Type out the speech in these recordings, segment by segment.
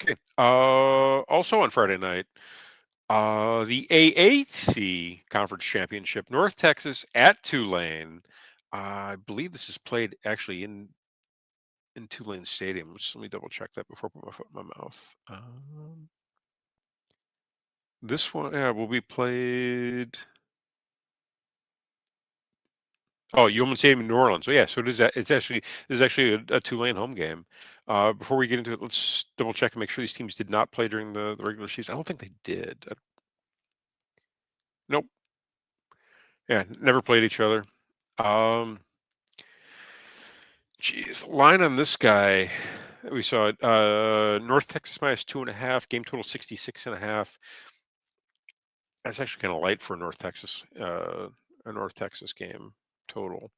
Okay. Also on Friday night, the AAC Conference Championship, North Texas at Tulane. I believe this is played actually in Tulane Stadium. Let me double check that before I put my foot in my mouth. This one, yeah, will be played. Oh, Yulman Stadium in New Orleans. So yeah, so it is. This is actually a Tulane home game. Before we get into it, let's double check and make sure these teams did not play during the regular season. I don't think they did. Nope. Yeah, never played each other. Um, Geez, line on this guy. We saw it. North Texas minus 2.5. Game total 66.5. That's actually kind of light for a North Texas game total.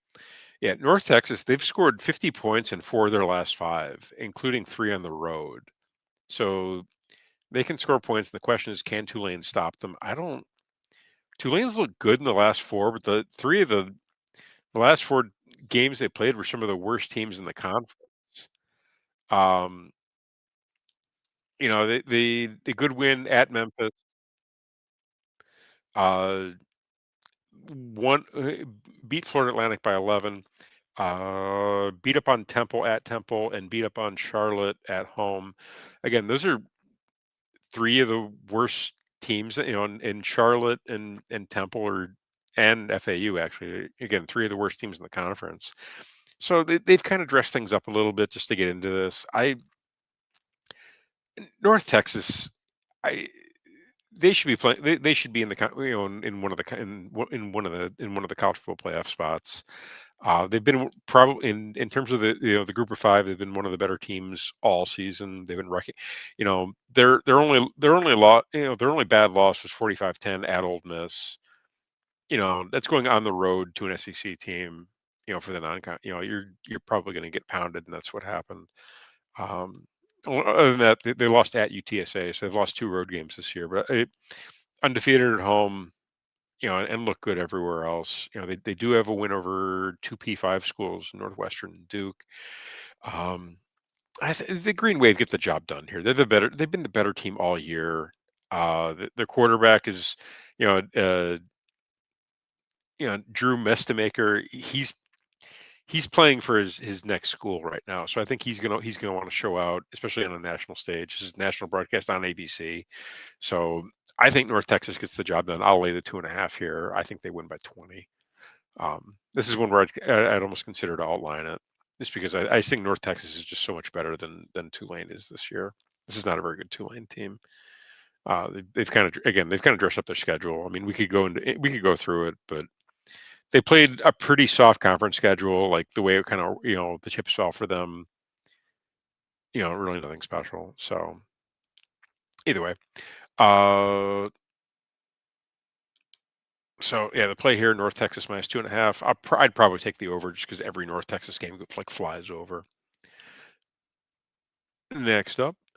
Yeah, North Texas, they've scored 50 points in 4 of their last 5, including 3 on the road. So they can score points. And the question is, can Tulane stop them? I don't. Tulane's looked good in the last 4, but the last 4 games they played were some of the worst teams in the conference. Um, the good win at Memphis, uh, one beat Florida Atlantic by 11, beat up on Temple at Temple, and beat up on Charlotte at home. Again, those are 3 of the worst teams, in Charlotte and Temple and FAU actually. Again, 3 of the worst teams in the conference. So they've kind of dressed things up a little bit just to get into this. North Texas, I they should be playing. They should be in the in one of the in one of the college football playoff spots. They've been probably in terms of the group of 5. They've been one of the better teams all season. They've been wrecking. Their only bad loss was 45-10 at Old Miss. That's going on the road to an SEC team. For the non-con. You're probably going to get pounded, and that's what happened. Um, Other than that, they lost at UTSA, so they've lost 2 road games this year. But undefeated at home, and look good everywhere else. They do have a win over 2 P5 schools, Northwestern and Duke. Um, the Green Wave get the job done here. They've been the better team all year. Their quarterback is, you know, uh, Drew Mestemaker. He's playing for his next school right now, so I think he's gonna want to show out, especially on a national stage. This is national broadcast on ABC, so I think North Texas gets the job done. I'll lay the 2.5 here. I think they win by 20. This is one where I'd almost consider to outline it, just because I think North Texas is just so much better than Tulane is this year. This is not a very good Tulane team. They've kind of dressed up their schedule. I mean, we could go through it, but they played a pretty soft conference schedule, like the way it kind of the chips fell for them. Really nothing special. So either way, uh, so yeah, the play here, North Texas minus 2.5. I'd probably take the over just because every North Texas game like flies over. Next up,